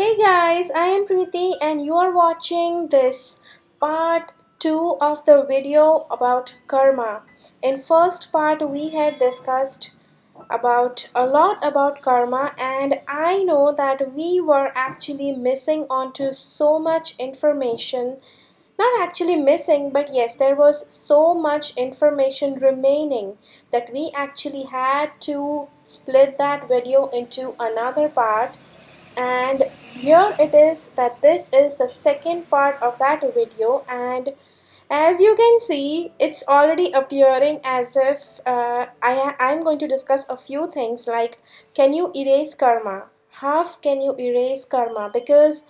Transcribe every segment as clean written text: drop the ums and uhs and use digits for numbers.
Hey guys, I am Preeti and you are watching this part 2 of the video about karma. In first part we had discussed about a lot about karma, and I know that we were actually missing onto so much information. Not actually missing, but yes, there was so much information remaining that we actually had to split that video into another part. And here it is that this is the second part of that video, and as you can see it's already appearing as if I'm going to discuss a few things like, can you erase karma? How can you erase karma? Because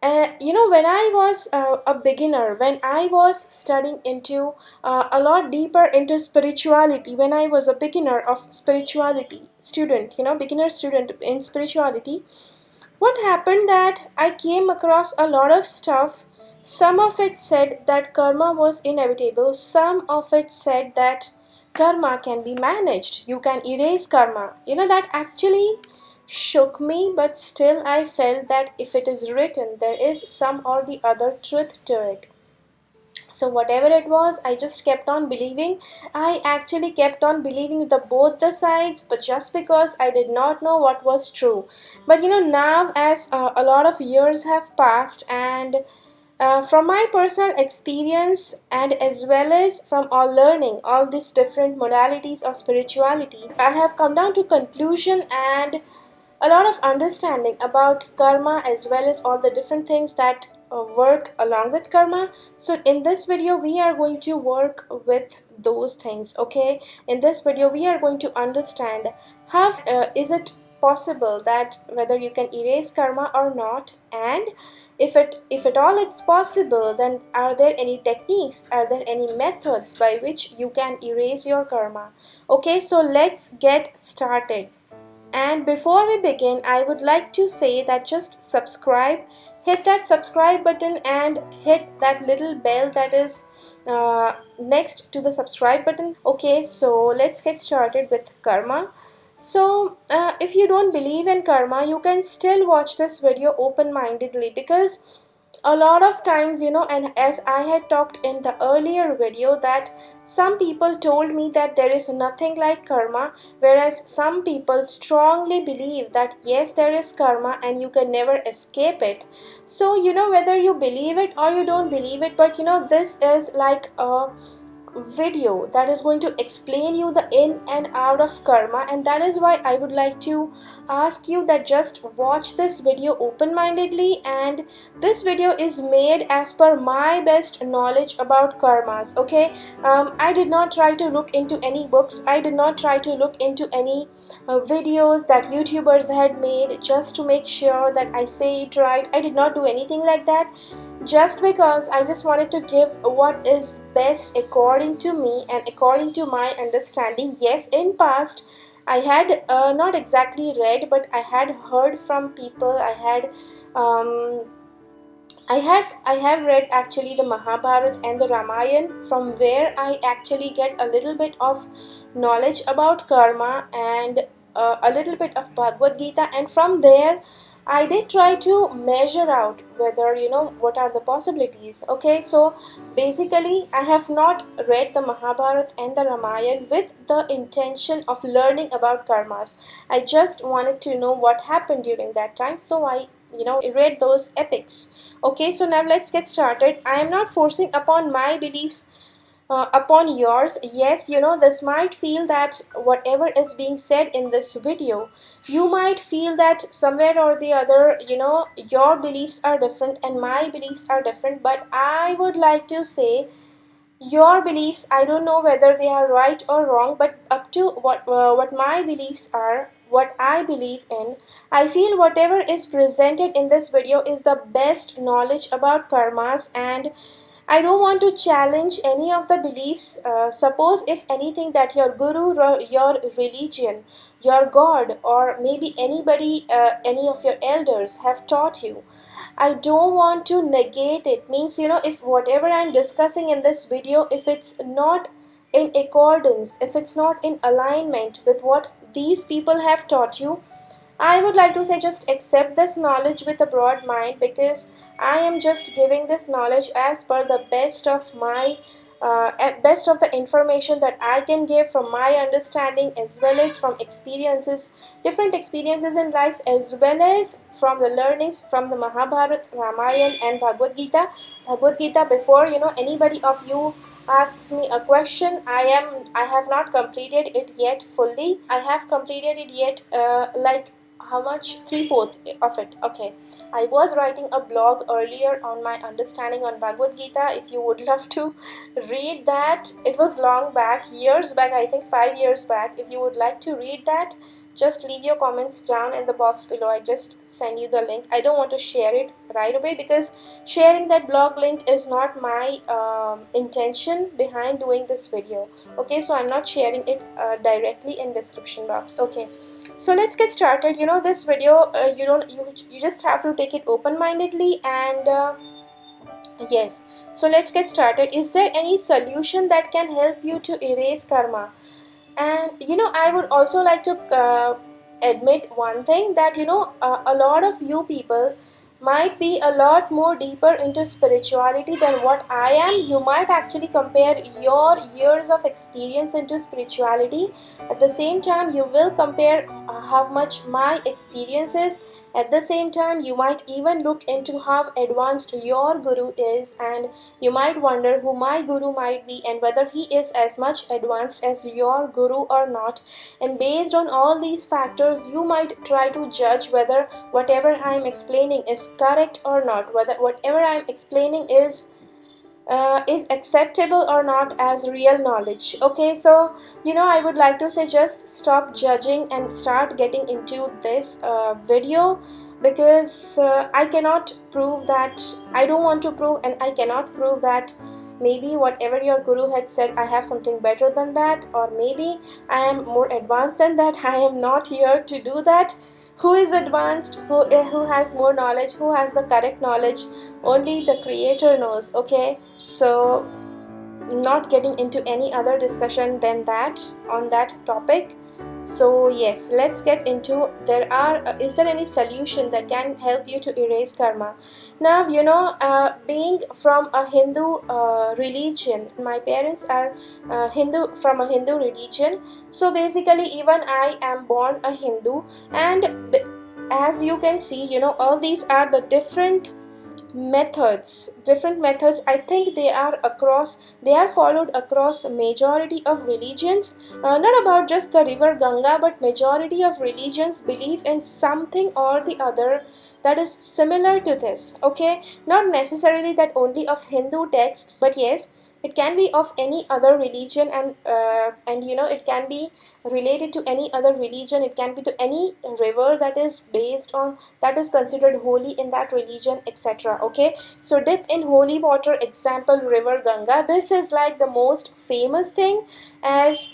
when I was a beginner, when I was studying into a lot deeper into spirituality, when I was a beginner of spirituality student, beginner student in spirituality, what happened that I came across a lot of stuff. Some of it said that karma was inevitable, some of it said that karma can be managed, you can erase karma. That actually shook me, but still I felt that if it is written, there is some or the other truth to it. So whatever it was, I just kept on believing. I actually kept on believing the both the sides, but just because I did not know what was true. But now as a lot of years have passed, and from my personal experience and as well as from all learning all these different modalities of spirituality, I have come down to conclusion and a lot of understanding about karma as well as all the different things that work along with karma. So in this video we are going to work with those things. Okay, in this video we are going to understand how is it possible that whether you can erase karma or not, and if at all it's possible, then are there any techniques, are there any methods by which you can erase your karma? Okay, so let's get started. And before we begin, I would like to say that just subscribe, hit that subscribe button and hit that little bell that is next to the subscribe button. Okay, so let's get started with karma. So, if you don't believe in karma, you can still watch this video open-mindedly, because a lot of times, and as I had talked in the earlier video, that some people told me that there is nothing like karma, whereas some people strongly believe that yes, there is karma and you can never escape it. So whether you believe it or you don't believe it, but this is like a video that is going to explain you the in and out of karma, and that is why I would like to ask you that just watch this video open-mindedly. And this video is made as per my best knowledge about karmas. Okay, I did not try to look into any books, I did not try to look into any videos that YouTubers had made just to make sure that I say it right. I did not do anything like that, just because I just wanted to give what is best according to me and according to my understanding. Yes, in past I had not exactly read, but I had heard from people. Um, I have read actually the Mahabharata and the Ramayana, from where I actually get a little bit of knowledge about karma and a little bit of Bhagavad Gita, and from there I did try to measure out whether what are the possibilities. Okay, so basically I have not read the Mahabharata and the Ramayana with the intention of learning about karmas. I just wanted to know what happened during that time, so I read those epics. Okay, so now let's get started. I am not forcing upon my beliefs upon yours. Yes, this might feel that whatever is being said in this video, you might feel that somewhere or the other, your beliefs are different and my beliefs are different. But I would like to say, your beliefs, I don't know whether they are right or wrong, but up to what my beliefs are, what I believe in, I feel whatever is presented in this video is the best knowledge about karmas, and I don't want to challenge any of the beliefs. Suppose if anything that your guru, your religion, your God, or maybe anybody, any of your elders have taught you, I don't want to negate it. Means, if whatever I'm discussing in this video, if it's not in accordance, if it's not in alignment with what these people have taught you, I would like to say just accept this knowledge with a broad mind, because I am just giving this knowledge as per the best of my best of the information that I can give from my understanding, as well as from experiences, different experiences in life, as well as from the learnings from the Mahabharata, Ramayana and Bhagavad Gita. Bhagavad Gita, before anybody of you asks me a question, I have not completed it yet fully. I have completed it yet like how much, three-fourth of it. Okay, I was writing a blog earlier on my understanding on Bhagavad Gita. If you would love to read that, it was long back, years back, I think 5 years back. If you would like to read that, just leave your comments down in the box below. I just send you the link. I don't want to share it right away, because sharing that blog link is not my intention behind doing this video. Okay, so I'm not sharing it directly in description box. Okay, so let's get started. This video, you just have to take it open-mindedly, and yes, so let's get started. Is there any solution that can help you to erase karma? And I would also like to admit one thing, that a lot of you people might be a lot more deeper into spirituality than what I am. You might actually compare your years of experience into spirituality. At the same time, you will compare how much my experience is. At the same time, you might even look into how advanced your guru is, and you might wonder who my guru might be and whether he is as much advanced as your guru or not. And based on all these factors, you might try to judge whether whatever I am explaining is correct or not, whether whatever I am explaining is acceptable or not as real knowledge. Okay, so I would like to say just stop judging and start getting into this video, because I cannot prove that, I don't want to prove, and I cannot prove that maybe whatever your guru had said, I have something better than that, or maybe I am more advanced than that. I am not here to do that. Who is advanced, who has more knowledge, who has the correct knowledge, only the creator knows. Okay, so not getting into any other discussion than that on that topic. So yes, let's get into, is there any solution that can help you to erase karma? Now being from a Hindu religion, my parents are Hindu, from a Hindu religion. So basically, even I am born a Hindu, and as you can see, all these are the different methods. I think they are followed across majority of religions. Not about just the river Ganga, but majority of religions believe in something or the other that is similar to this. Okay, not necessarily that only of Hindu texts, but yes, it can be of any other religion, and it can be related to any other religion. It can be to any river that is based on, that is considered holy in that religion, etc. Okay, so dip in holy water, example river Ganga. This is like the most famous thing, as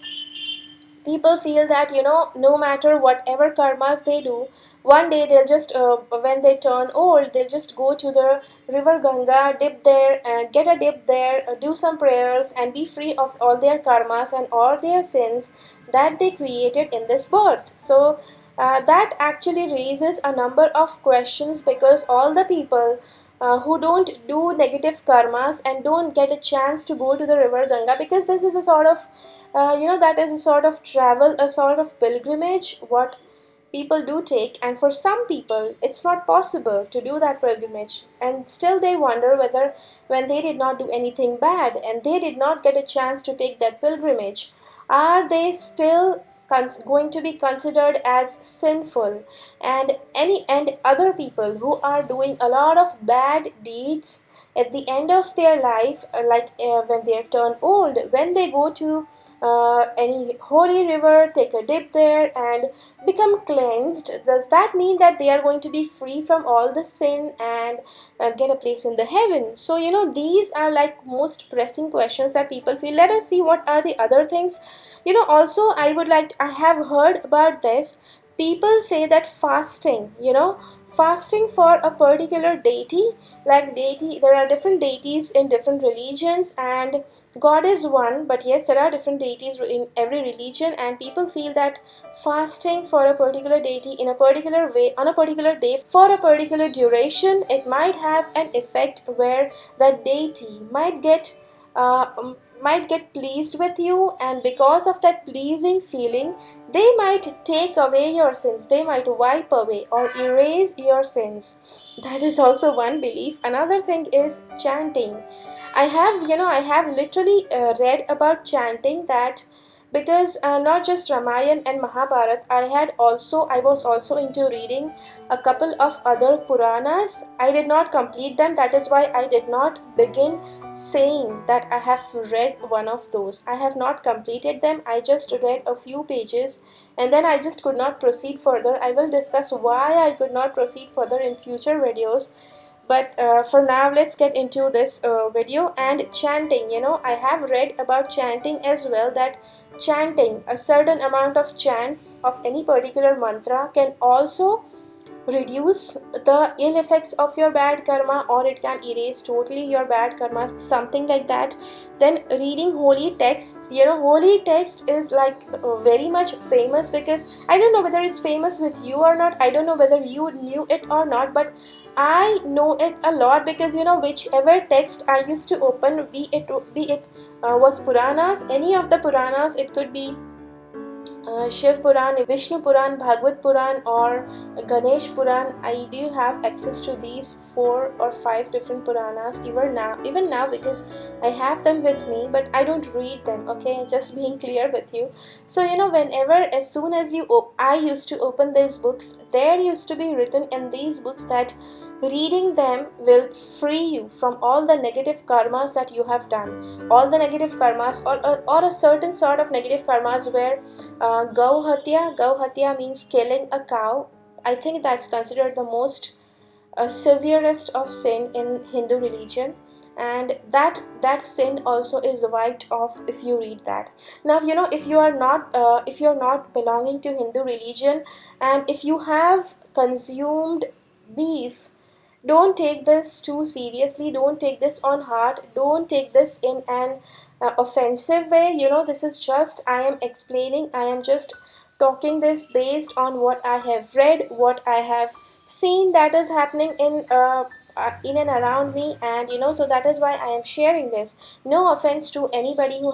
people feel that no matter whatever karmas they do, one day they'll just when they turn old, they'll just go to the river Ganga, dip there, get a dip there, do some prayers, and be free of all their karmas and all their sins that they created in this birth. So that actually raises a number of questions, because all the people who don't do negative karmas and don't get a chance to go to the river Ganga, because this is a sort of that is a sort of travel, a sort of pilgrimage what people do take, and for some people it's not possible to do that pilgrimage, and still they wonder whether, when they did not do anything bad and they did not get a chance to take that pilgrimage, are they still going to be considered as sinful? And other people who are doing a lot of bad deeds at the end of their life, when they turn old, when they go to any holy river, take a dip there and become cleansed, does that mean that they are going to be free from all the sin and get a place in the heaven? So these are like most pressing questions that people feel. Let us see what are the other things. Also, I have heard about this. People say that fasting, fasting for a particular deity, like deity, there are different deities in different religions, and God is one, but yes, there are different deities in every religion, and people feel that fasting for a particular deity in a particular way on a particular day for a particular duration, it might have an effect where the deity might get pleased with you, and because of that pleasing feeling, they might take away your sins, they might wipe away or erase your sins. That is also one belief. Another thing is chanting. I have literally read about chanting, that because not just Ramayan and Mahabharat, I was also into reading a couple of other Puranas. I did not complete them, that is why I did not begin saying that I have read one of those. I have not completed them, I just read a few pages, and then I just could not proceed further. I will discuss why I could not proceed further in future videos, but for now let's get into this video. And chanting, I have read about chanting as well, that chanting a certain amount of chants of any particular mantra can also reduce the ill effects of your bad karma, or it can erase totally your bad karma, something like that. Then reading holy texts, holy text is like very much famous, because I don't know whether it's famous with you or not, I don't know whether you knew it or not, but I know it a lot, because whichever text I used to open, be it was Puranas, any of the Puranas, it could be Shiv Puran, Vishnu Puran, Bhagavad Puran, or Ganesh Puran. I do have access to these 4 or 5 different Puranas even now, because I have them with me, but I don't read them. Okay, just being clear with you. So as soon as I used to open these books, there used to be written in these books that reading them will free you from all the negative karmas that you have done, all the negative karmas, or a certain sort of negative karmas where Gau Hatya means killing a cow. I think that's considered the most severest of sin in Hindu religion, and that sin also is wiped off if you read that. Now if you're not belonging to Hindu religion, and if you have consumed beef, don't take this too seriously, don't take this on heart, don't take this in an offensive way. This is just, I am explaining, I am just talking this based on what I have read, what I have seen that is happening in and around me, and so that is why I am sharing this. No offense to anybody who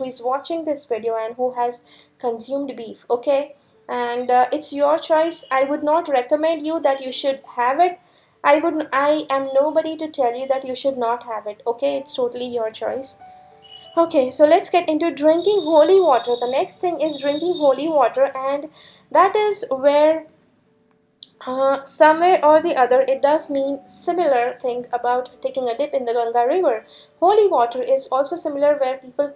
is watching this video and who has consumed beef, okay? And it's your choice. I would not recommend you that you should have it. I am nobody to tell you that you should not have it, okay? It's totally your choice. Okay, so let's get into drinking holy water. The next thing is drinking holy water, and that is where somewhere or the other it does mean similar thing about taking a dip in the Ganga river. Holy water is also similar, where people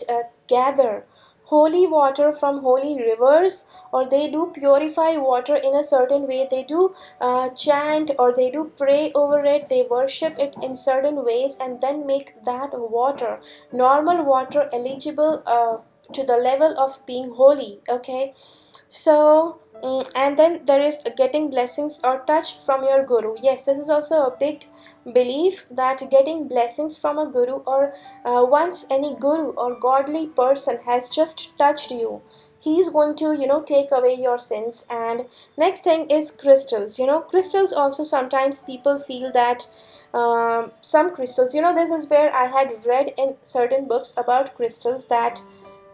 gather holy water from holy rivers, or they do purify water in a certain way, they do chant, or they do pray over it, they worship it in certain ways, and then make that water, normal water, eligible to the level of being holy, okay? So and then there is getting blessings or touch from your guru. Yes, this is also a big belief, that getting blessings from a guru, or once any guru or godly person has just touched you, he is going to take away your sins. And next thing is crystals. Crystals also, sometimes people feel that some crystals, this is where I had read in certain books about crystals, that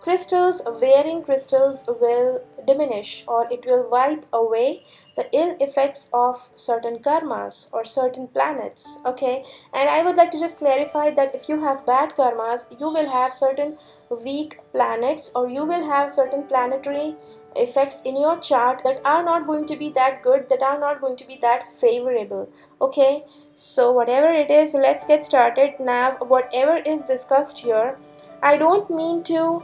wearing crystals will diminish, or it will wipe away the ill effects of certain karmas or certain planets, okay? And I would like to just clarify that if you have bad karmas, you will have certain weak planets, or you will have certain planetary effects in your chart that are not going to be that good, that are not going to be that favorable, okay? So whatever it is, let's get started now. Whatever is discussed here, I don't mean to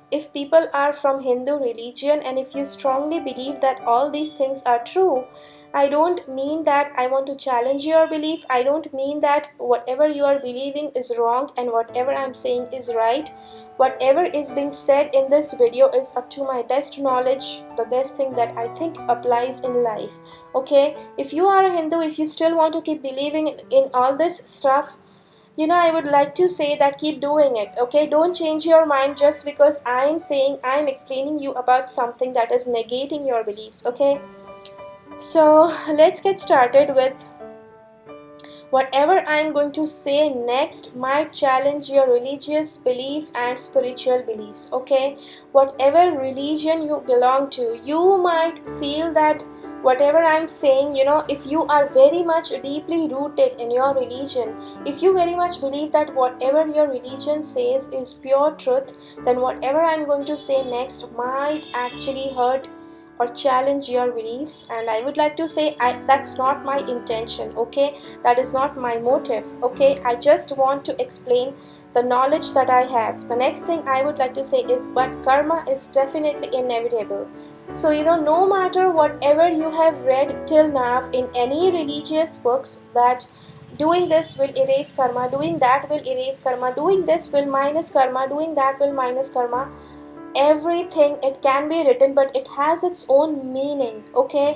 if people are from Hindu religion, and if you strongly believe that all these things are true, I don't mean that I want to challenge your belief. I don't mean that whatever you are believing is wrong and whatever I'm saying is right. Whatever is being said in this video is up to my best knowledge, the best thing that I think applies in life. Okay, if you are a Hindu, if you still want to keep believing in all this stuff, I would like to say that keep doing it. Okay, don't change your mind just because I'm explaining you about something that is negating your beliefs. Okay, so let's get started with whatever I'm going to say next might challenge your religious belief and spiritual beliefs. Okay, whatever religion you belong to, you might feel that whatever I'm saying, if you are very much deeply rooted in your religion, if you very much believe that whatever your religion says is pure truth, then whatever I'm going to say next might actually hurt or challenge your beliefs. And I would like to say, that's not my intention. Okay, that is not my motive. Okay, I just want to explain the knowledge that I have. The next thing I would like to say is, but karma is definitely inevitable. So no matter whatever you have read till now in any religious books, that doing this will erase karma, doing that will erase karma, doing this will minus karma, doing that will minus karma, everything, it can be written, but it has its own meaning. Okay,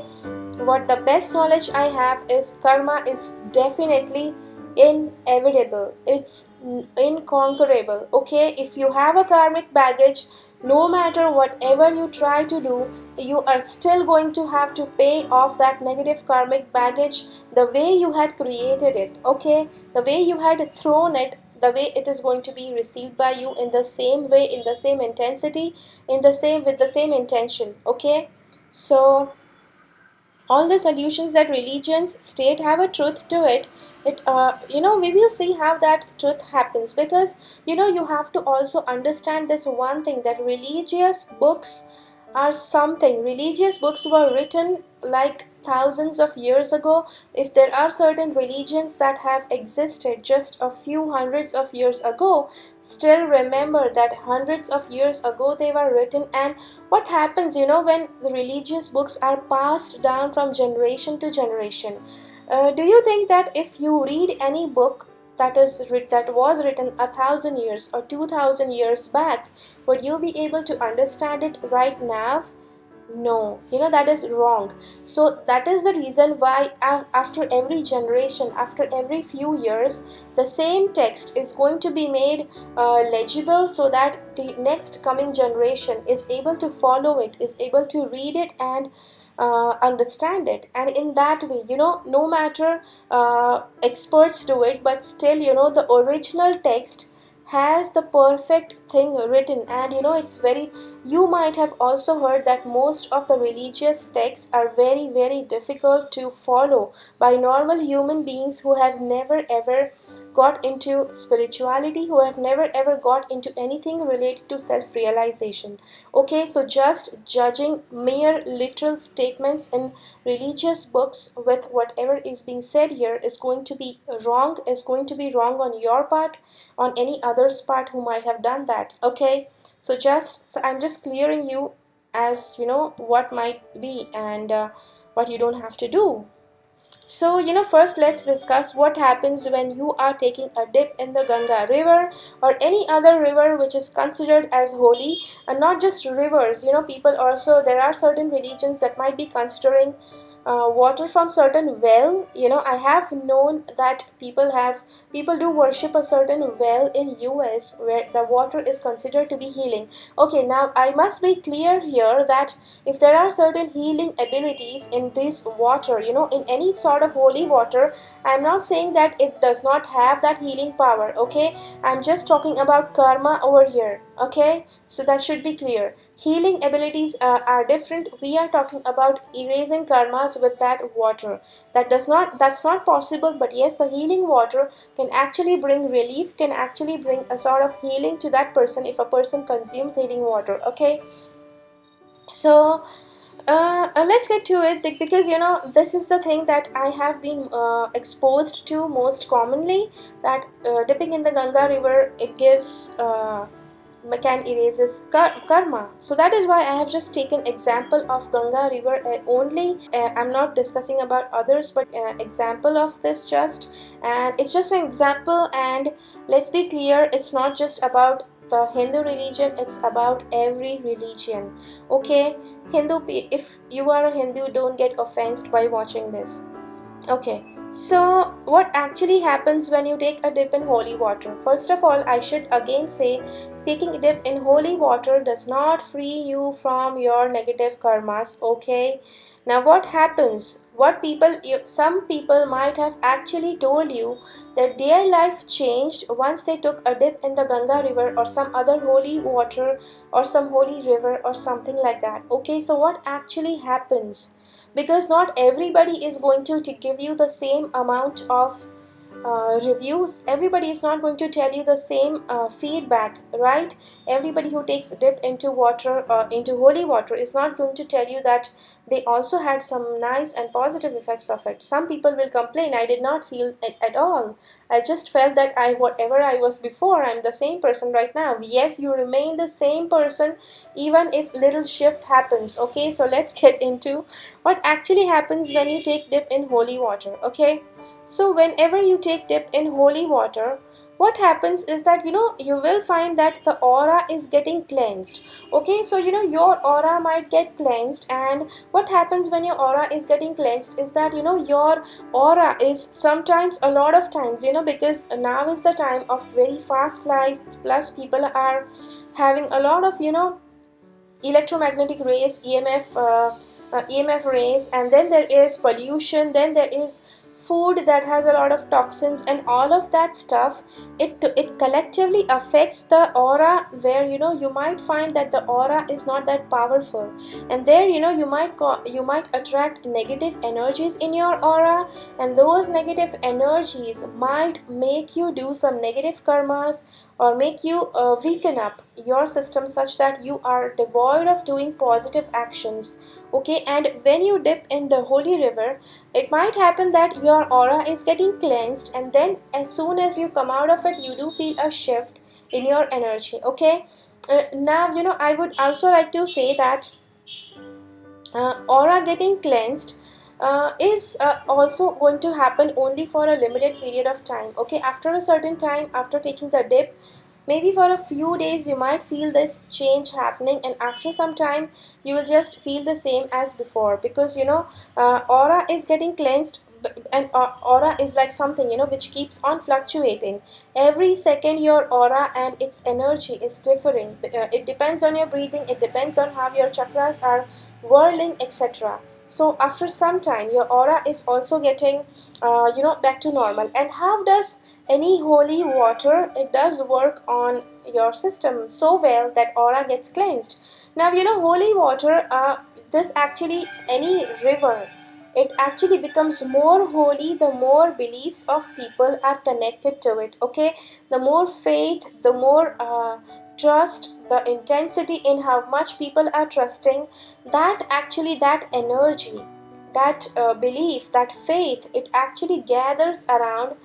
what the best knowledge I have is karma is definitely inevitable, it's inconquerable. Okay, if you have a karmic baggage, no matter whatever you try to do, you are still going to have to pay off that negative karmic baggage the way you had created it. Okay, the way you had thrown it, the way it is going to be received by you, in the same way, in the same intensity, in the same, with the same intention. Okay, so all the solutions that religions state have a truth to it. We will see how that truth happens, because you have to also understand this one thing, that religious books are something. Religious books were written like thousands of years ago. If there are certain religions that have existed just a few hundreds of years ago, still remember that hundreds of years ago they were written. And what happens, when the religious books are passed down from generation to generation? Do you think that if you read any book that was written 1,000 years or 2,000 years back, would you be able to understand it right now? No, that is wrong. So that is the reason why after every generation, after every few years, the same text is going to be made legible, so that the next coming generation is able to follow it, is able to read it and understand it. And in that way, no matter experts do it, but still, the original text has the perfect thing written. And it's very, you might have also heard that most of the religious texts are very, very difficult to follow by normal human beings who have never ever got into spirituality, who have never ever got into anything related to self-realization. Okay, so just judging mere literal statements in religious books with whatever is being said here is going to be wrong, is going to be wrong on your part, on any other's part who might have done that. Okay, so I'm just clearing you as what might be, and what you don't have to do. So, first let's discuss what happens when you are taking a dip in the Ganga river or any other river which is considered as holy. And not just rivers, people also, there are certain religions that might be considering water from certain well. I have known that people do worship a certain well in US where the water is considered to be healing. Okay, now I must be clear here that if there are certain healing abilities in this water, in any sort of holy water, I'm not saying that it does not have that healing power. Okay, I'm just talking about karma over here. Okay, so that should be clear. Healing abilities are different. We are talking about erasing karmas with that water. That's not possible, but yes, the healing water can actually bring relief, can actually bring a sort of healing to that person if a person consumes healing water. Okay, so let's get to it, because this is the thing that I have been exposed to most commonly, that dipping in the Ganga river, it gives can erases karma. So that is why I have just taken example of Ganga river only. I'm not discussing about others, but example of this just, and it's just an example. And let's be clear, it's not just about the Hindu religion, it's about every religion. Okay, if you are a Hindu, don't get offended by watching this. Okay, so what actually happens when you take a dip in holy water? First of all, I should again say, taking a dip in holy water does not free you from your negative karmas. Okay, now what happens? Some people might have actually told you that their life changed once they took a dip in the Ganga river or some other holy water or some holy river or something like that. Okay, so what actually happens? Because not everybody is going to give you the same amount of reviews. Everybody is not going to tell you the same feedback, right? Everybody who takes a dip into water, into holy water, is not going to tell you that they also had some nice and positive effects of it. Some people will complain, I did not feel it at all. I just felt that whatever I was before, I'm the same person right now. Yes, you remain the same person even if little shift happens. Okay, so let's get into what actually happens when you take dip in holy water. Okay, so whenever you take dip in holy water, what happens is that you will find that the aura is getting cleansed. Okay, so your aura might get cleansed. And what happens when your aura is getting cleansed is that your aura is sometimes, a lot of times, because now is the time of very fast life, plus people are having a lot of electromagnetic rays, EMF rays, and then there is pollution, then there is food that has a lot of toxins, and all of that stuff, it collectively affects the aura, where you might find that the aura is not that powerful, and there you might attract negative energies in your aura, and those negative energies might make you do some negative karmas, or make you weaken up your system such that you are devoid of doing positive actions. Okay, and when you dip in the holy river, it might happen that your aura is getting cleansed, and then as soon as you come out of it, you do feel a shift in your energy. Okay, now I would also like to say that aura getting cleansed is also going to happen only for a limited period of time. Okay, after a certain time, after taking the dip, maybe for a few days you might feel this change happening, and after some time you will just feel the same as before, because aura is getting cleansed. And aura is like something which keeps on fluctuating. Every second your aura and its energy is differing. It depends on your breathing, it depends on how your chakras are whirling, etc. So after some time your aura is also getting back to normal. And how does any holy water, it does work on your system so well that aura gets cleansed? Now holy water, this actually, any river, it actually becomes more holy the more beliefs of people are connected to it. Okay, the more faith, the more trust, the intensity in how much people are trusting, that actually, that energy, that belief, that faith, it actually gathers around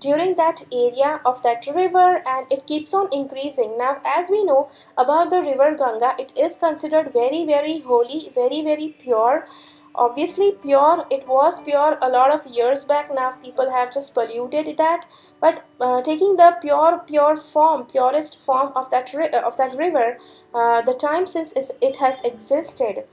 during that area of that river, and it keeps on increasing. Now as we know about the river Ganga, it is considered very very holy, very very pure. Obviously pure, it was pure a lot of years back. Now people have just polluted that, but taking the pure form, purest form of that river, the time since it has existed,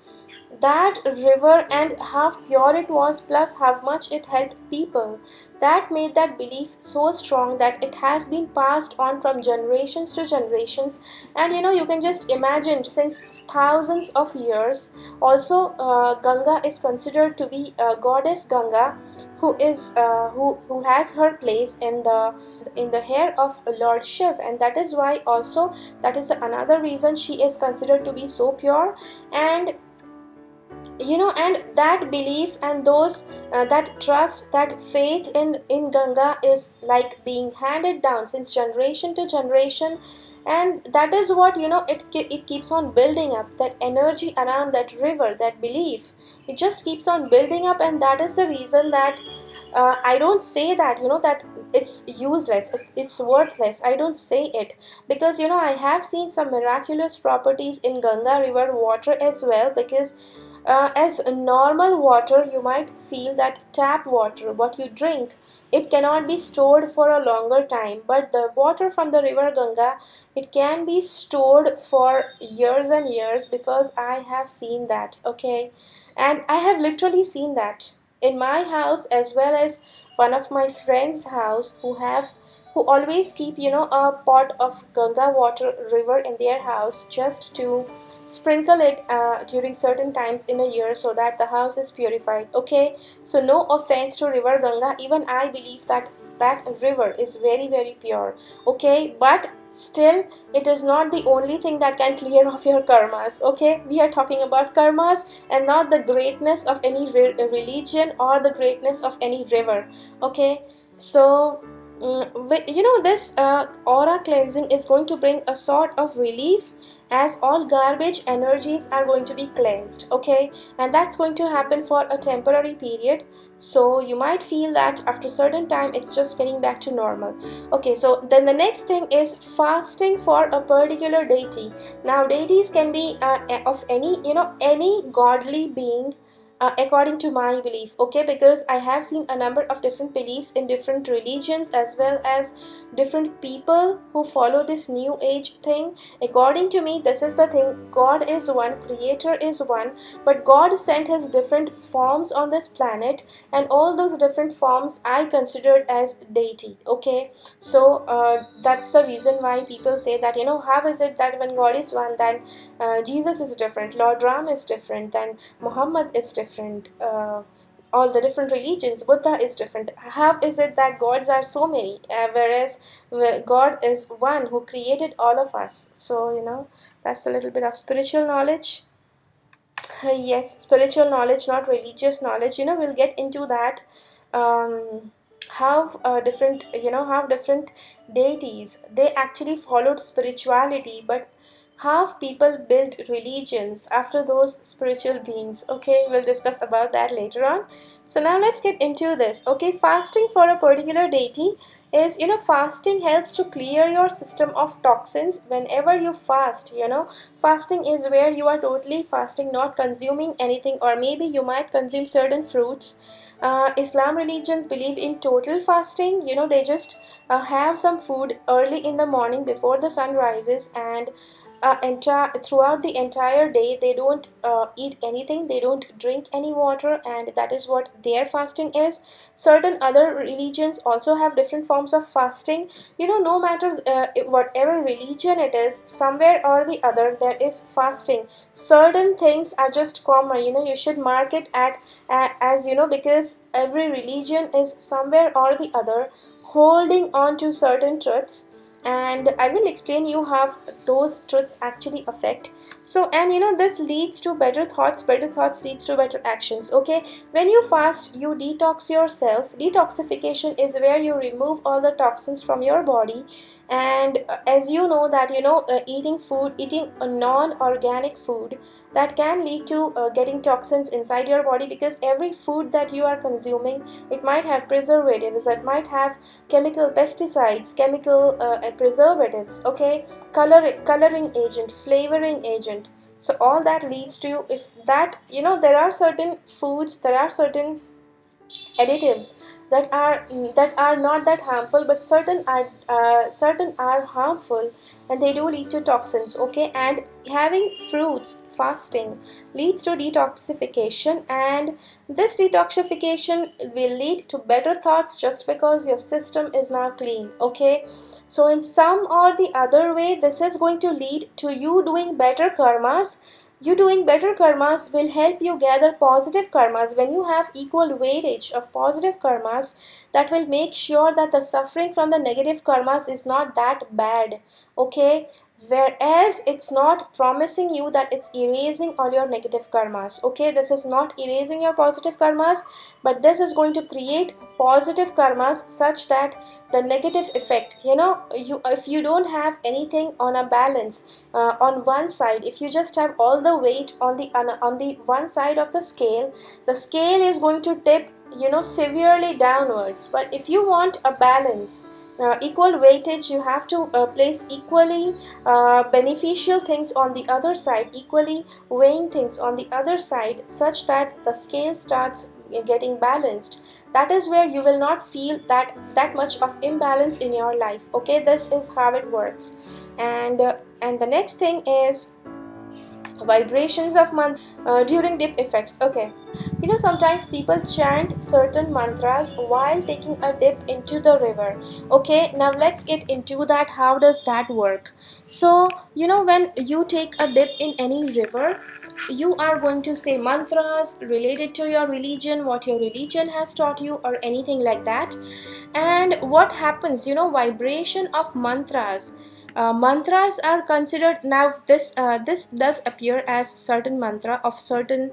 that river, and how pure it was, plus how much it helped people, that made that belief so strong that it has been passed on from generations to generations. And you can just imagine, since thousands of years, also Ganga is considered to be goddess Ganga, who has her place in the hair of Lord Shiv, and that is why also, that is another reason she is considered to be so pure. And and that belief and those that trust, that faith in Ganga is like being handed down since generation to generation. And that is what it keeps on building up, that energy around that river, that belief, it just keeps on building up. And that is the reason that I don't say that, that it's useless, it's worthless. I don't say it, because I have seen some miraculous properties in Ganga river water as well. Because as a normal water, you might feel that tap water, what you drink, it cannot be stored for a longer time. But the water from the river Ganga, it can be stored for years and years, because I have seen that. Okay, and I have literally seen that in my house, as well as one of my friends house, who always keep a pot of Ganga water river in their house, just to sprinkle it during certain times in a year, so that the house is purified. Okay, so no offense to river Ganga, even I believe that that river is very, very pure. Okay, but still, it is not the only thing that can clear off your karmas. Okay, we are talking about karmas, and not the greatness of any religion or the greatness of any river. Okay, so this aura cleansing is going to bring a sort of relief, as all garbage energies are going to be cleansed. Okay, and that's going to happen for a temporary period. So you might feel that after certain time it's just getting back to normal. Okay, so then the next thing is fasting for a particular deity. Now deities can be of any godly being, according to my belief. Okay, because I have seen a number of different beliefs in different religions, as well as different people who follow this new age thing. According to me, this is the thing: God is one, creator is one, but God sent his different forms on this planet, and all those different forms I considered as deity. Okay, so that's the reason why people say that, how is it that when God is one, then Jesus is different, Lord Ram is different, then Muhammad is different, all the different religions, Buddha is different. How is it that gods are so many, whereas God is one who created all of us? So that's a little bit of spiritual knowledge. Yes, spiritual knowledge, not religious knowledge. We'll get into that. How different, how different deities, they actually followed spirituality, but how people built religions after those spiritual beings. Okay, we'll discuss about that later on. So now let's get into this. Okay, fasting for a particular deity is, fasting helps to clear your system of toxins. Whenever you fast, fasting is where you are totally fasting, not consuming anything, or maybe you might consume certain fruits. Islam religions believe in total fasting. They just have some food early in the morning before the sun rises, and throughout the entire day they don't eat anything, they don't drink any water, and that is what their fasting is. Certain other religions also have different forms of fasting. No matter whatever religion it is, somewhere or the other there is fasting. Certain things are just common, you should mark it as because every religion is somewhere or the other holding on to certain truths, and I will explain you how those truths actually affect. So, and this leads to better thoughts leads to better actions. Okay, when you fast, you detox yourself. Detoxification is where you remove all the toxins from your body. And as you know that, eating a non-organic food, that can lead to getting toxins inside your body, because every food that you are consuming, it might have preservatives, it might have chemical pesticides, chemical preservatives. Okay, coloring agent, flavoring agent. So all that leads to, if that, there are certain foods, there are certain additives that are not that harmful, but certain are harmful, and they do lead to toxins. Okay, and having fruits fasting leads to detoxification, and this detoxification will lead to better thoughts, just because your system is now clean. Okay, so in some or the other way, this is going to lead to you doing better karmas. You doing better karmas will help you gather positive karmas. When you have equal weightage of positive karmas, that will make sure that the suffering from the negative karmas is not that bad. Okay, whereas it's not promising you that it's erasing all your negative karmas. Okay, this is not erasing your positive karmas, but this is going to create positive karmas, such that the negative effect, if you don't have anything on a balance, on one side, if you just have all the weight on the one side of the scale is going to tip severely downwards. But if you want a balance, equal weightage, you have to place equally beneficial things on the other side, equally weighing things on the other side, such that the scale starts getting balanced. That is where you will not feel that much of imbalance in your life. Okay, this is how it works. And the next thing is vibrations of mantra during dip effects. Okay, sometimes people chant certain mantras while taking a dip into the river. Okay, now let's get into that. How does that work? So when you take a dip in any river, you are going to say mantras related to your religion, what your religion has taught you, or anything like that. And what happens, vibration of mantras. Mantras are considered, now this does appear as certain mantra of certain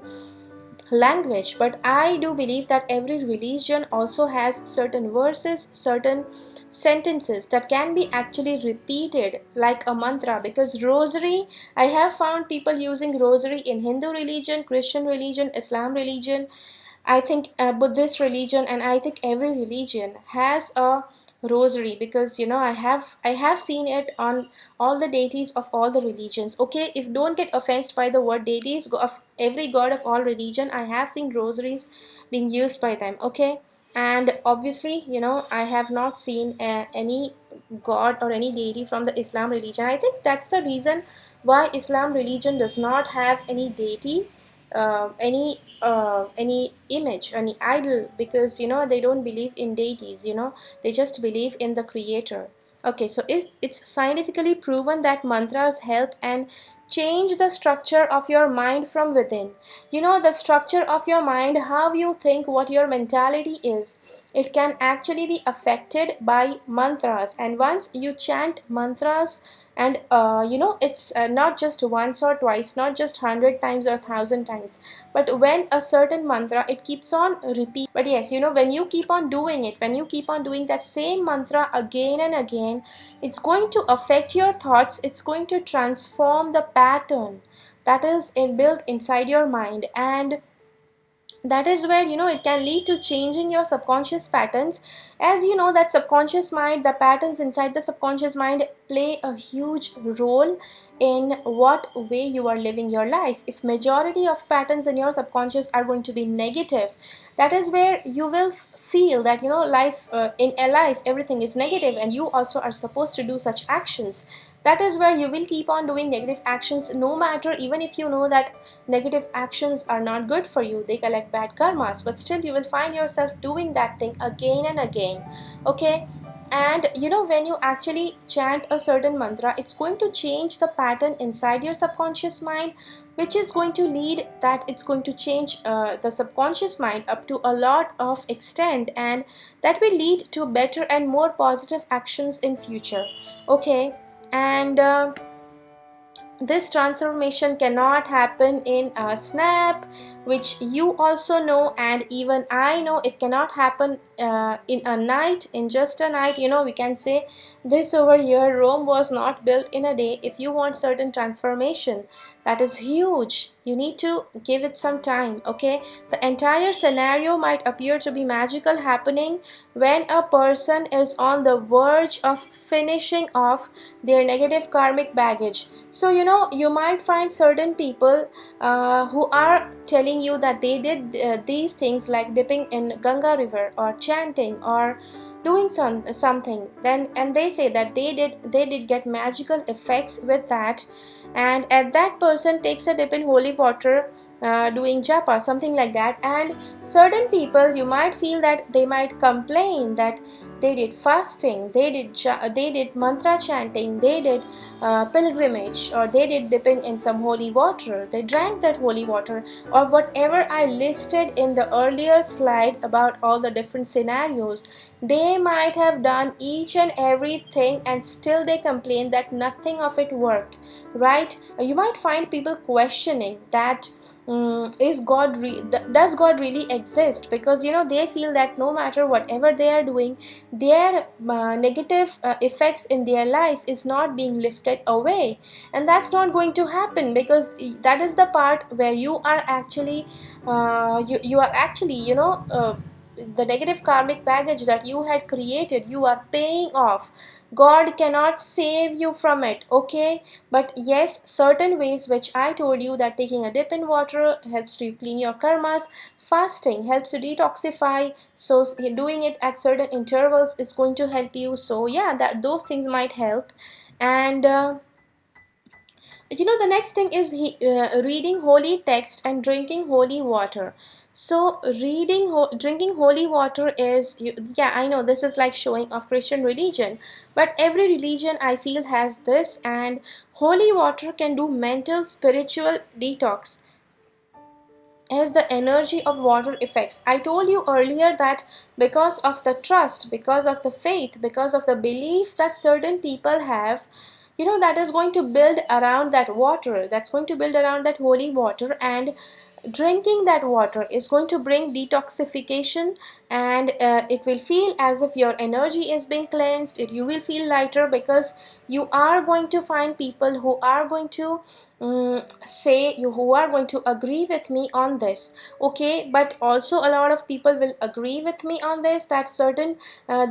language, but I do believe that every religion also has certain verses, certain sentences that can be actually repeated like a mantra. Because rosary, I have found people using rosary in Hindu religion, Christian religion, Islam religion, I think Buddhist religion, and I think every religion has a rosary. Because I have seen it on all the deities of all the religions. Okay, if don't get offended by the word deities of every god of all religion, I have seen rosaries being used by them. Okay, and obviously I have not seen any god or any deity from the Islam religion. I think that's the reason why Islam religion does not have any deity, any image, any idol, because they don't believe in deities. They just believe in the creator. Okay, so it's scientifically proven that mantras help and change the structure of your mind from within. The structure of your mind, how you think, what your mentality is, it can actually be affected by mantras. And once you chant mantras, and it's not just once or twice, not just 100 times or 1,000 times, but when a certain mantra, it keeps on repeat. But yes, when you keep on doing it, when you keep on doing that same mantra again and again, it's going to affect your thoughts, it's going to transform the pattern that is inbuilt inside your mind. And that is where it can lead to changing your subconscious patterns. As you know, that subconscious mind, the patterns inside the subconscious mind play a huge role in what way you are living your life. If majority of patterns in your subconscious are going to be negative, that is where you will feel that life, in a life everything is negative, and you also are supposed to do such actions. That is where you will keep on doing negative actions, no matter, even if you know that negative actions are not good for you, they collect bad karmas, but still you will find yourself doing that thing again and again. Okay, and when you actually chant a certain mantra, it's going to change the pattern inside your subconscious mind, which is going to lead that it's going to change the subconscious mind up to a lot of extent, and that will lead to better and more positive actions in future. Okay, and this transformation cannot happen in a snap, which you also know, and even I know it cannot happen in a night, in just a night. We can say this over here, Rome was not built in a day. If you want certain transformation that is huge, you need to give it some time. Okay, the entire scenario might appear to be magical happening when a person is on the verge of finishing off their negative karmic baggage. So you might find certain people who are telling you that they did these things like dipping in Ganga river or chanting or doing something, then, and they say that they did get magical effects with that. And at that person takes a dip in holy water, doing japa, something like that. And certain people, you might feel that they might complain that they did fasting, they did mantra chanting, they did pilgrimage, or they did dipping in some holy water, they drank that holy water, or whatever I listed in the earlier slide about all the different scenarios. They might have done each and everything, and still they complain that nothing of it worked, right? You might find people questioning that, is does God really exist? Because they feel that no matter whatever they are doing, their negative effects in their life is not being lifted away. And that's not going to happen, because that is the part where you are actually the negative karmic baggage that you had created, you are paying off. God cannot save you from it, okay? But yes, certain ways which I told you, that taking a dip in water helps to clean your karmas, fasting helps to detoxify, so doing it at certain intervals is going to help you. So yeah, that those things might help. And the next thing is reading holy text and drinking holy water. So drinking holy water is, yeah, I know this is like showing of Christian religion, but every religion I feel has this. And holy water can do mental spiritual detox as the energy of water effects. I told you earlier that because of the trust, because of the faith, because of the belief that certain people have, that is going to build around that water, that's going to build around that holy water. And drinking that water is going to bring detoxification, and it will feel as if your energy is being cleansed. You will feel lighter, because you are going to find people who are going to say you, who are going to agree with me on this, okay? But also a lot of people will agree with me on this, that certain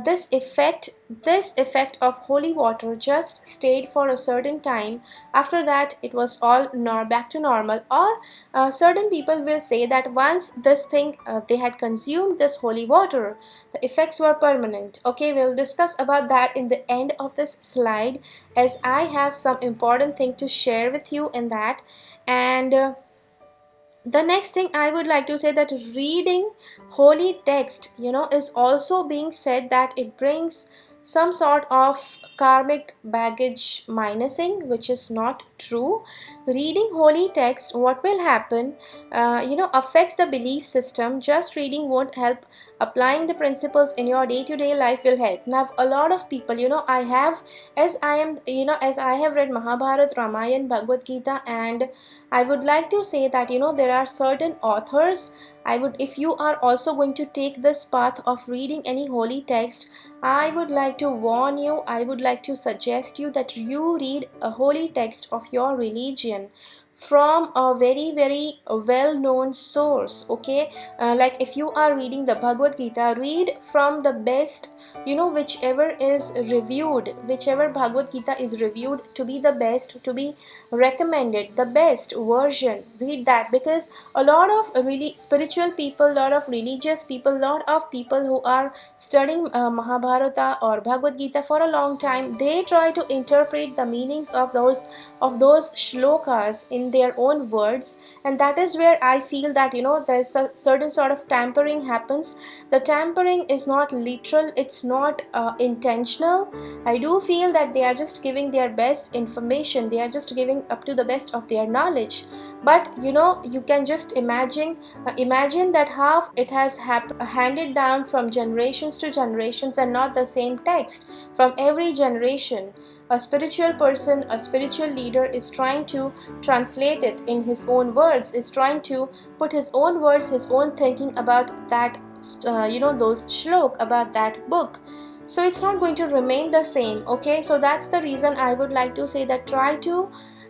this effect of holy water just stayed for a certain time. After that it was all back to normal. Or certain people will say that once this thing they had consumed this holy water, the effects were permanent. Okay, we'll discuss about that in the end of this slide, as I have some important thing to share with you in that. And the next thing I would like to say, that reading holy text, is also being said that it brings some sort of karmic baggage minusing, which is not true. Reading holy text, what will happen, affects the belief system. Just reading won't help. Applying the principles in your day-to-day life will help. Now a lot of people, I have, as I have read Mahabharata, Ramayana, Bhagavad Gita, and I would like to say that there are certain authors. I would, if you are also going to take this path of reading any holy text, I would like to warn you, I would like to suggest you that you read a holy text of your religion from a very very well known source, okay? Like if you are reading the Bhagavad Gita, read from the best, whichever is reviewed, whichever Bhagavad Gita is reviewed to be the best, to be recommended, the best version, read that. Because a lot of really spiritual people, a lot of religious people, a lot of people who are studying Mahabharata or Bhagavad Gita for a long time, they try to interpret the meanings of those shlokas in their own words. And that is where I feel that there's a certain sort of tampering happens. The tampering is not literal, it's not intentional. I do feel that they are just giving their best information, they are just giving up to the best of their knowledge. But you can just imagine that half it has handed down from generations to generations, and not the same text from every generation. A spiritual person, a spiritual leader is trying to translate it in his own words, is trying to put his own words, his own thinking about that, those shlok, about that book. So it's not going to remain the same, okay? So that's the reason I would like to say that try to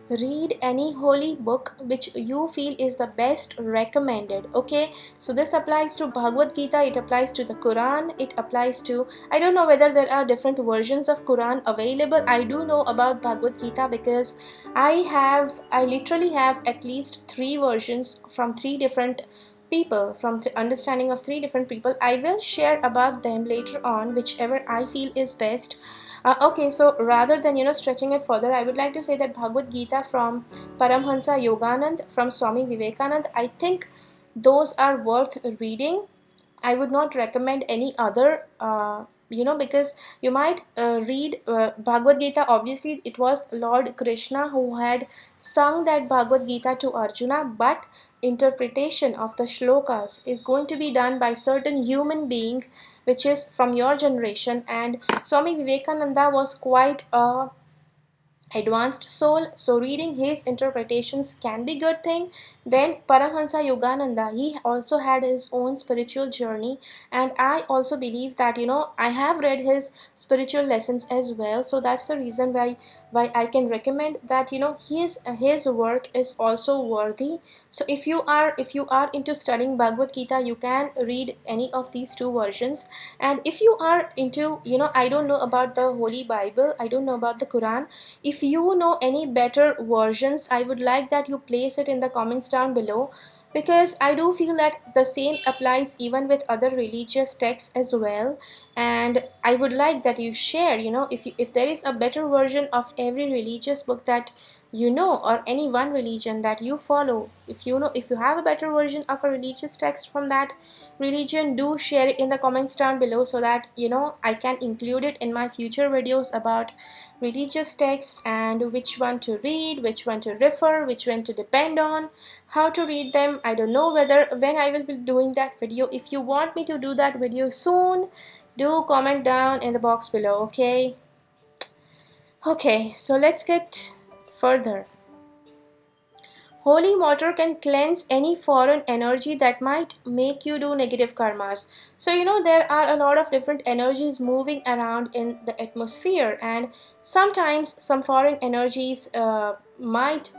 read any holy book which you feel is the best recommended, okay? So this applies to Bhagavad Gita, it applies to the Quran, it applies to, I don't know whether there are different versions of Quran available. I do know about Bhagavad Gita because I literally have at least 3 versions from 3 different people, from the understanding of 3 different people. I will share about them later on, whichever I feel is best. Okay, so rather than stretching it further, I would like to say that Bhagavad Gita from Paramhansa Yoganand, from Swami Vivekanand, I think those are worth reading. I would not recommend any other, because you might read Bhagavad Gita. Obviously, it was Lord Krishna who had sung that Bhagavad Gita to Arjuna, but interpretation of the shlokas is going to be done by certain human being, which is from your generation. And Swami Vivekananda was quite a advanced soul, so reading his interpretations can be good thing. Then Paramhansa Yogananda, he also had his own spiritual journey, and I also believe that, I have read his spiritual lessons as well, so that's the reason why I can recommend that, his work is also worthy. So if you are into studying Bhagavad Gita, you can read any of these two versions. And if you are into, I don't know about the Holy Bible, I don't know about the Quran. If you know any better versions, I would like that you place it in the comments down below, because I do feel that the same applies even with other religious texts as well. And I would like that you share, if there is a better version of every religious book that or any one religion that you follow. If you have a better version of a religious text from that religion, do share it in the comments down below, so that I can include it in my future videos about religious text, and which one to read, which one to refer, which one to depend on, how to read them. I don't know whether when I will be doing that video. If you want me to do that video soon, do comment down in the box below. Okay, so let's get further. Holy water can cleanse any foreign energy that might make you do negative karmas. So, there are a lot of different energies moving around in the atmosphere, and sometimes some foreign energies might,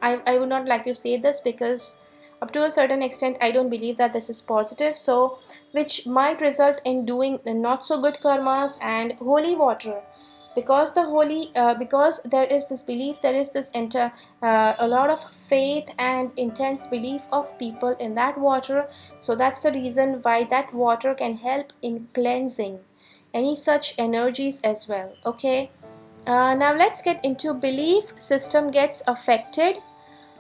I would not like to say this, because up to a certain extent, I don't believe that this is positive. So, which might result in doing not so good karmas. And holy water, because there is this belief, there is this a lot of faith and intense belief of people in that water. So that's the reason why that water can help in cleansing any such energies as well. Now let's get into belief system gets affected.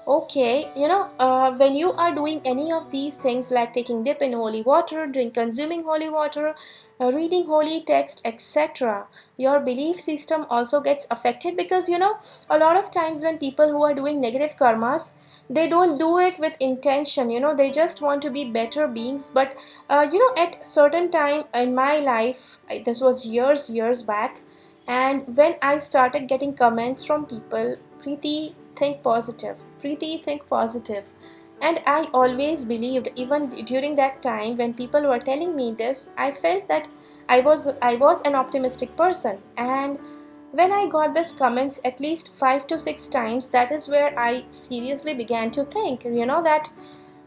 Okay, when you are doing any of these things, like taking dip in holy water, consuming holy water, reading holy text, etc., your belief system also gets affected. Because a lot of times when people who are doing negative karmas, they don't do it with intention. They just want to be better beings. But at certain time in my life, this was years back, and when I started getting comments from people, Preeti, think positive. Preeti, think positive. And I always believed, even during that time when people were telling me this, I felt that I was an optimistic person. And when I got this comments at least 5 to 6 times, that is where I seriously began to think, that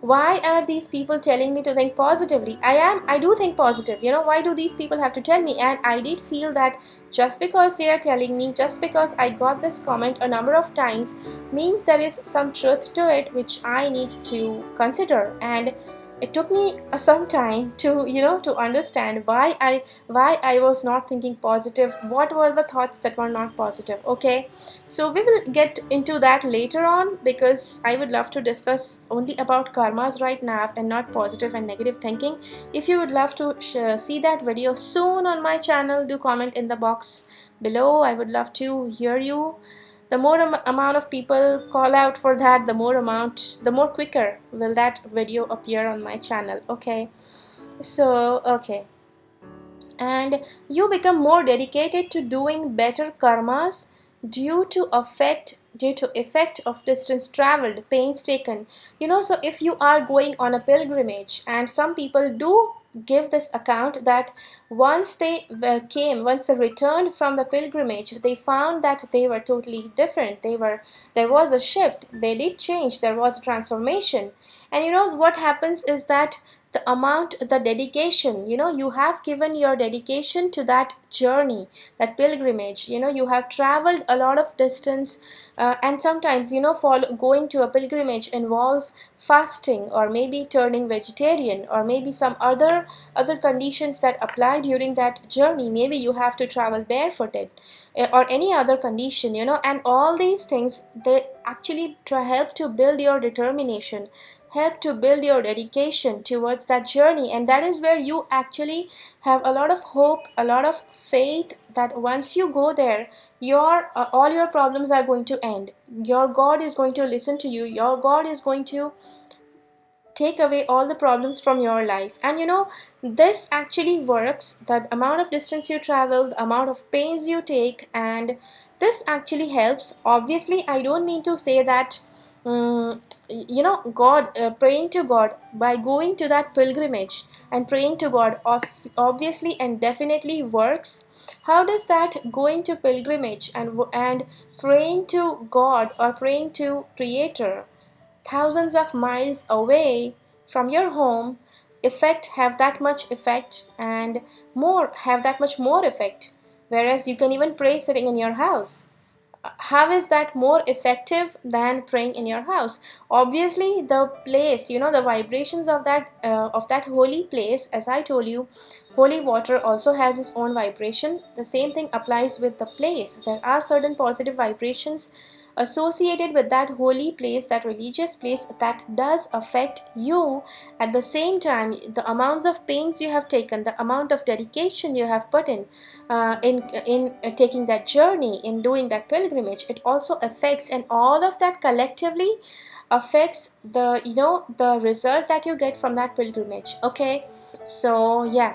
why are these people telling me to think positively? I do think positive. Why do these people have to tell me? And I did feel that just because they are telling me, just because I got this comment a number of times, means there is some truth to it, which I need to consider. And it took me some time to to understand why I was not thinking positive. What were the thoughts that were not positive? Okay, so we will get into that later on, because I would love to discuss only about karmas right now and not positive and negative thinking. If you would love to see that video soon on my channel, do comment in the box below. I would love to hear you. The more amount of people call out for that, the more quicker will that video appear on my channel. Okay, and you become more dedicated to doing better karmas due to effect of distance traveled, pains taken. So if you are going on a pilgrimage, and some people do give this account that once they returned from the pilgrimage, they found that they were totally different. There was a shift, they did change, there was a transformation. And what happens is that the dedication, you have given your dedication to that journey, that pilgrimage. You have traveled a lot of distance, and sometimes going to a pilgrimage involves fasting, or maybe turning vegetarian, or maybe some other conditions that apply during that journey. Maybe you have to travel barefooted, or any other condition. And all these things, they actually help to build your determination, help to build your dedication towards that journey. And that is where you actually have a lot of hope, a lot of faith, that once you go there, your all your problems are going to end. Your God is going to listen to you. Your God is going to take away all the problems from your life. And this actually works. The amount of distance you travel, the amount of pains you take, and this actually helps. Obviously, I don't mean to say that God, praying to God by going to that pilgrimage and praying to God obviously and definitely works. How does that going to pilgrimage and praying to God or praying to Creator thousands of miles away from your home effect have that much effect, and more have that much more effect, whereas you can even pray sitting in your house? How is that more effective than praying in your house? Obviously, the place, the vibrations of that holy place, as I told you, holy water also has its own vibration. The same thing applies with the place. There are certain positive vibrations associated with that holy place, that religious place, that does affect you. At the same time, the amounts of pains you have taken, the amount of dedication you have put in taking that journey, in doing that pilgrimage, it also affects, and all of that collectively affects the result that you get from that pilgrimage. Okay, so yeah.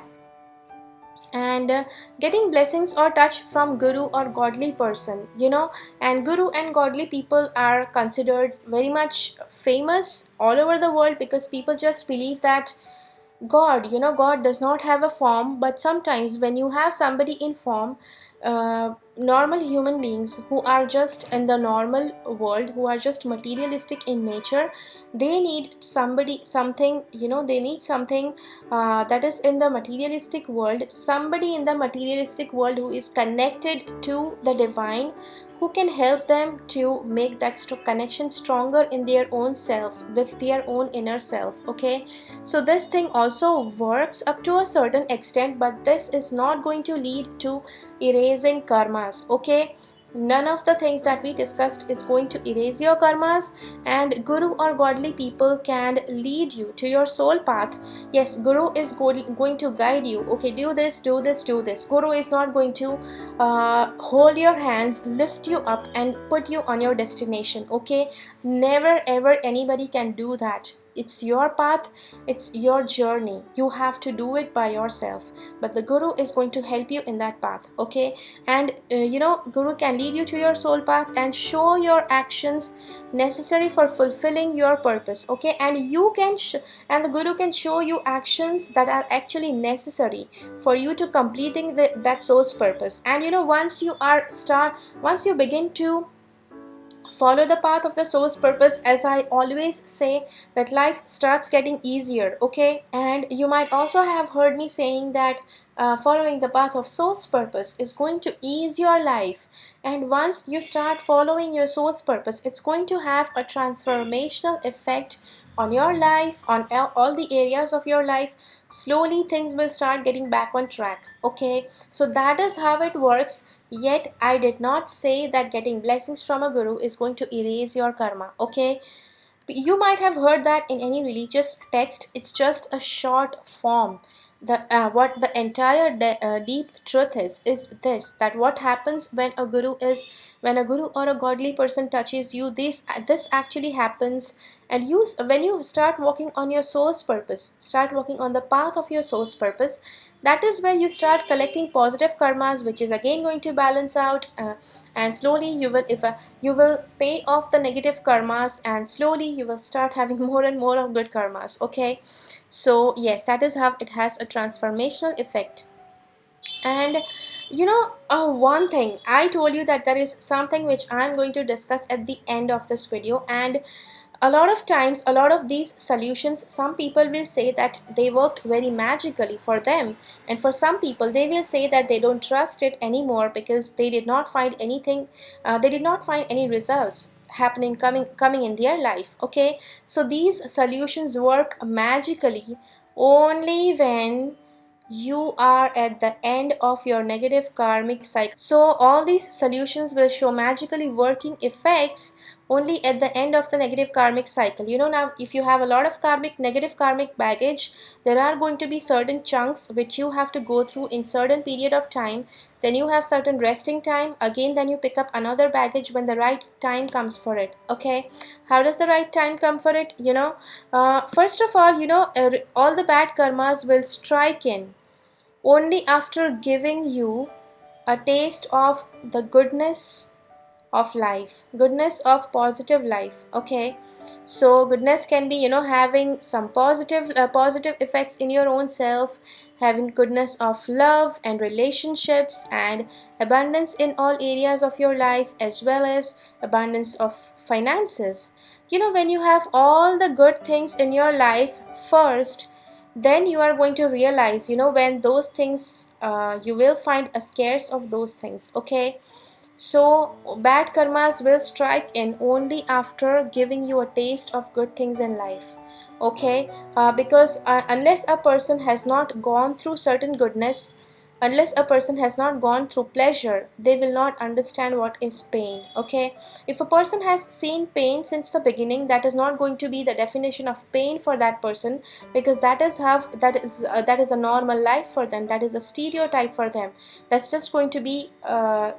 And getting blessings or touch from guru or godly person, and guru and godly people are considered very much famous all over the world, because people just believe that God does not have a form. But sometimes when you have somebody in form, normal human beings who are just in the normal world, who are just materialistic in nature, they need something, they need something that is in the materialistic world, somebody in the materialistic world who is connected to the divine, who can help them to make that connection stronger in their own self, with their own inner self. Okay, so this thing also works up to a certain extent, but this is not going to lead to erasing karmas. Okay, none of the things that we discussed is going to erase your karmas, and guru or godly people can lead you to your soul path. Yes, guru is going to guide you. Okay, do this, do this, do this. Guru is not going to hold your hands, lift you up, and put you on your destination. Okay, never ever anybody can do that. It's your path, it's your journey. You have to do it by yourself, but the guru is going to help you in that path. Okay, and guru can lead you to your soul path and show your actions necessary for fulfilling your purpose. Okay, and you can and the guru can show you actions that are actually necessary for you to completing that soul's purpose. And once you begin to follow the path of the soul's purpose, as I always say, that life starts getting easier. Okay, and you might also have heard me saying that following the path of soul's purpose is going to ease your life. And once you start following your soul's purpose, it's going to have a transformational effect on your life, on all the areas of your life. Slowly things will start getting back on track. Okay, so that is how it works. Yet I did not say that getting blessings from a guru is going to erase your karma. Okay, you might have heard that in any religious text. It's just a short form. What the entire deep truth is this, that what happens when a guru or a godly person touches you, this actually happens. And when you start walking on your soul's purpose, start walking on the path of your soul's purpose, that is when you start collecting positive karmas, which is again going to balance out, and slowly you will pay off the negative karmas, and slowly you will start having more and more of good karmas. Okay, so yes, that is how it has a transformational effect. And one thing I told you, that there is something which I'm going to discuss at the end of this video. And a lot of times, a lot of these solutions, some people will say that they worked very magically for them, and for some people they will say that they don't trust it anymore because they did not find anything, they did not find any results happening, coming in their life. Okay, so these solutions work magically only when you are at the end of your negative karmic cycle. So all these solutions will show magically working effects only at the end of the negative karmic cycle. Now if you have a lot of negative karmic baggage, there are going to be certain chunks which you have to go through in certain period of time. Then you have certain resting time again, then you pick up another baggage when the right time comes for it. Okay, how does the right time come for it? First of all, all the bad karmas will strike in only after giving you a taste of the goodness of life, goodness of positive life. Okay, so goodness can be, having some positive effects in your own self, having goodness of love and relationships and abundance in all areas of your life, as well as abundance of finances. When you have all the good things in your life first, then you are going to realize, when those things, you will find a scarce of those things. Okay, so bad karmas will strike in only after giving you a taste of good things in life. Okay, because unless a person has not gone through certain goodness, unless a person has not gone through pleasure, they will not understand what is pain. Okay, if a person has seen pain since the beginning, that is not going to be the definition of pain for that person, because that is a normal life for them, that is a stereotype for them. That's just going to be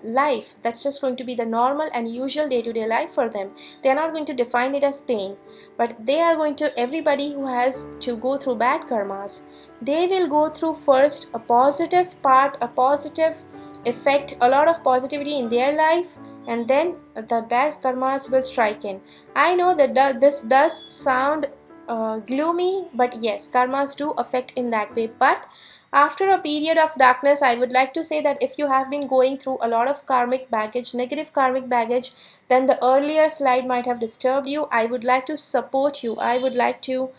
life, that's just going to be the normal and usual day-to-day life for them. They are not going to define it as pain, but they are going to, everybody who has to go through bad karmas, they will go through first a positive part, a positive effect, a lot of positivity in their life, and then the bad karmas will strike in. I know that this does sound gloomy, but yes, karmas do affect in that way. But after a period of darkness, I would like to say that if you have been going through a lot of karmic baggage, negative karmic baggage, then the earlier slide might have disturbed you. I would like to support you. I would like to,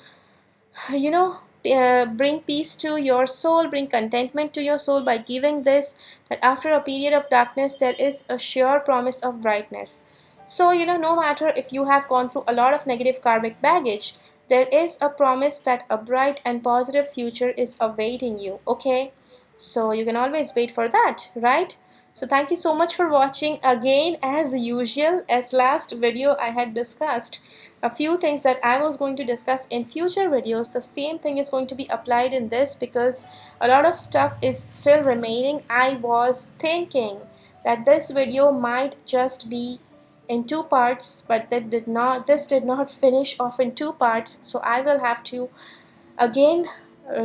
you know, bring peace to your soul, bring contentment to your soul by giving this, that after a period of darkness, there is a sure promise of brightness. So, no matter if you have gone through a lot of negative karmic baggage, there is a promise that a bright and positive future is awaiting you. Okay, so you can always wait for that, right? So thank you so much for watching. Again, as usual, as last video I had discussed a few things that I was going to discuss in future videos, the same thing is going to be applied in this, because a lot of stuff is still remaining. I was thinking that this video might just be in two parts, but this did not finish off in two parts, so I will have to again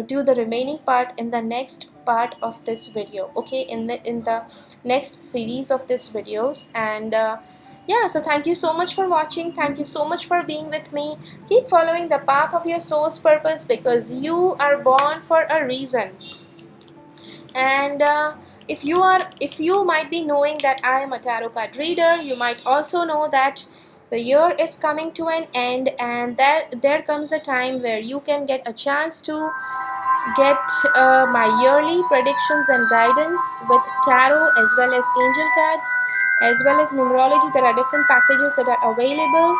do the remaining part in the next part of this video. Okay, in the next series of these videos. And yeah, so thank you so much for watching, thank you so much for being with me. Keep following the path of your soul's purpose, because you are born for a reason. And if you might be knowing that I am a tarot card reader, you might also know that the year is coming to an end, and that there comes a time where you can get a chance to get my yearly predictions and guidance with tarot, as well as angel cards, as well as numerology. There are different packages that are available,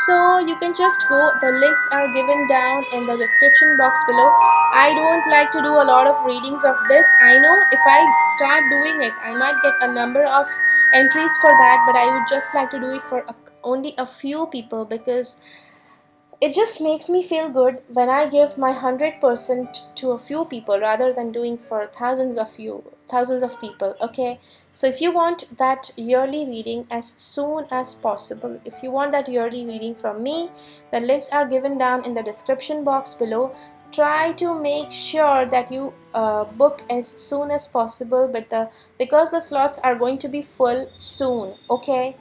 so you can just go, the links are given down in the description box below. I don't like to do a lot of readings of this. I know if I start doing it, I might get a number of entries for that, but I would just like to do it for only a few people, because it just makes me feel good when I give my 100% to a few people, rather than doing for thousands of people. Okay, so if you want that yearly reading as soon as possible, if you want that yearly reading from me, the links are given down in the description box below. Try to make sure that you book as soon as possible, but because the slots are going to be full soon. Okay,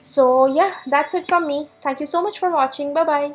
so yeah, that's it from me. Thank you so much for watching. Bye bye.